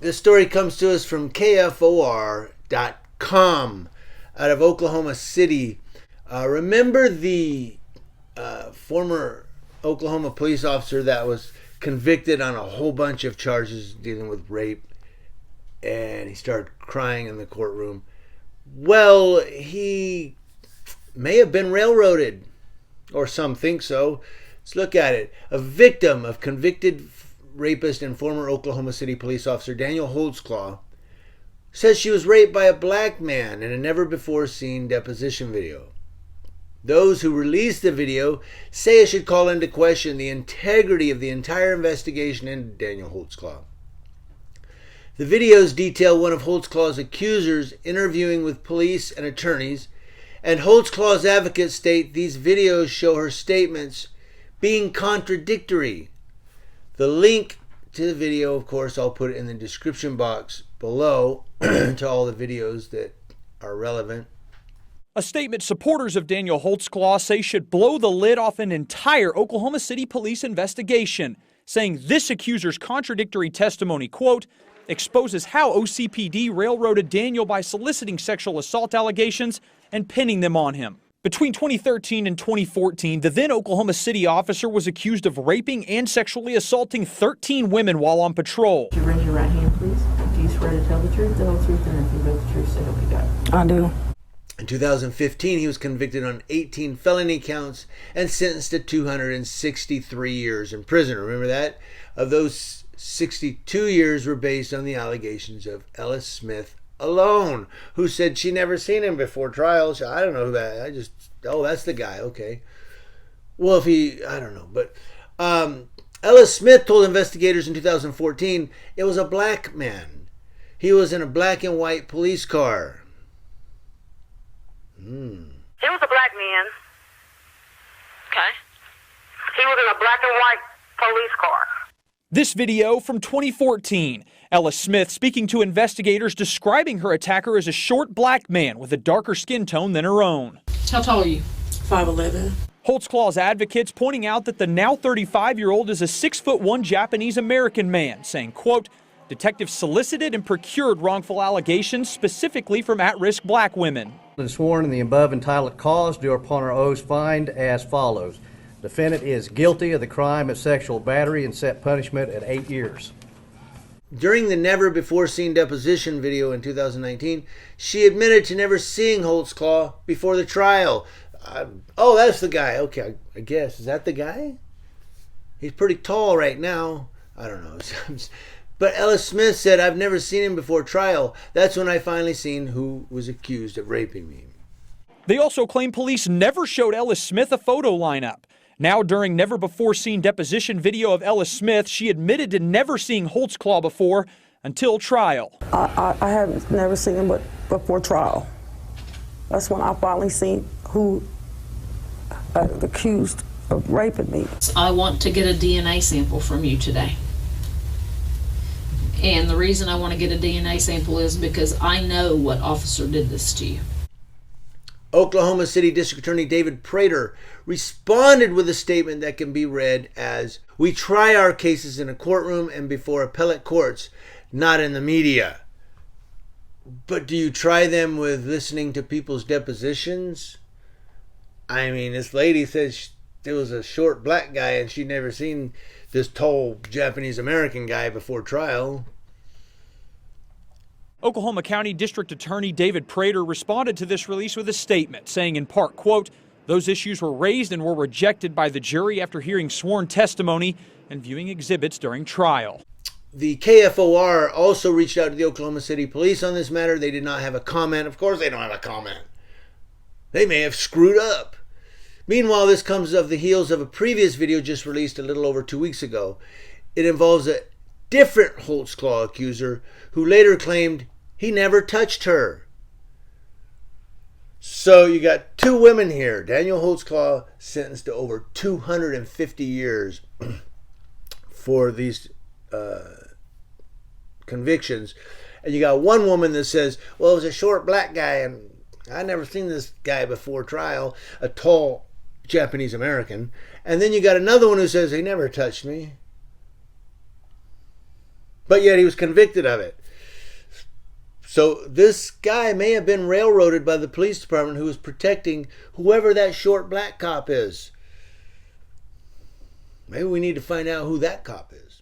This story comes to us from KFOR.com out of Oklahoma City. Remember the former Oklahoma police officer that was convicted on a whole bunch of charges dealing with rape, and he started crying in the courtroom? Well, he may have been railroaded, or some think so. Let's look at it. A victim of convicted rapist and former Oklahoma City police officer Daniel Holtzclaw says she was raped by a black man in a never-before-seen deposition video. Those who released the video say it should call into question the integrity of the entire investigation into Daniel Holtzclaw. The videos detail one of Holtzclaw's accusers interviewing with police and attorneys, and Holtzclaw's advocates state these videos show her statements being contradictory. The link to the video, of course, I'll put it in the description box below to all the videos that are relevant. A statement supporters of Daniel Holtzclaw say should blow the lid off an entire Oklahoma City police investigation, saying this accuser's contradictory testimony, quote, exposes how OCPD railroaded Daniel by soliciting sexual assault allegations and pinning them on him. Between 2013 and 2014, the then Oklahoma City officer was accused of raping and sexually assaulting 13 women while on patrol. Would you raise your right hand, please? Do you swear to tell the truth, the whole truth, and nothing but the truth, so help you God? I do. In 2015, he was convicted on 18 felony counts and sentenced to 263 years in prison. Remember that? Of those, 62 years were based on the allegations of Ellis Smith alone, who said she never seen him before trial. So I don't know who that. That's the guy. Okay. Well, I don't know, but Ellis Smith told investigators in 2014 it was a black man. He was in a black and white police car. He was a black man. Okay. He was in a black and white police car. This video from 2014. Ellis Smith speaking to investigators describing her attacker as a short black man with a darker skin tone than her own. How tall are you? 5'11". Holtzclaw's advocates pointing out that the now 35-year-old is a 6'1" Japanese-American man, saying, quote, detectives solicited and procured wrongful allegations specifically from at-risk black women. The sworn in the above entitled cause do upon our oaths find as follows. Defendant is guilty of the crime of sexual battery and set punishment at 8 years. During the never-before-seen deposition video in 2019, she admitted to never seeing Holtzclaw before the trial. That's the guy. Okay, I guess. Is that the guy? He's pretty tall right now. I don't know. But Ellis Smith said, I've never seen him before trial. That's when I finally seen who was accused of raping me. They also claim police never showed Ellis Smith a photo lineup. Now, during never-before-seen deposition video of Ellis Smith, she admitted to never seeing Holtzclaw before until trial. I have never seen him but before trial. That's when I finally seen who accused of raping me. I want to get a DNA sample from you today. And the reason I want to get a DNA sample is because I know what officer did this to you. Oklahoma City District Attorney David Prater responded with a statement that can be read as, we try our cases in a courtroom and before appellate courts, not in the media. But do you try them with listening to people's depositions? I mean, this lady says there was a short black guy and she'd never seen this tall Japanese American guy before trial. Oklahoma County District Attorney David Prater responded to this release with a statement saying in part, quote, those issues were raised and were rejected by the jury after hearing sworn testimony and viewing exhibits during trial. The KFOR also reached out to the Oklahoma City Police on this matter. They did not have a comment. Of course they don't have a comment. They may have screwed up. Meanwhile, this comes of the heels of a previous video just released a little over 2 weeks ago. It involves a different Holtzclaw accuser who later claimed he never touched her. So you got two women here. Daniel Holtzclaw sentenced to over 250 years for these convictions. And you got one woman that says, well, it was a short black guy and I never seen this guy before trial, a tall Japanese American. And then you got another one who says he never touched me. But yet he was convicted of it. So this guy may have been railroaded by the police department who was protecting whoever that short black cop is. Maybe we need to find out who that cop is.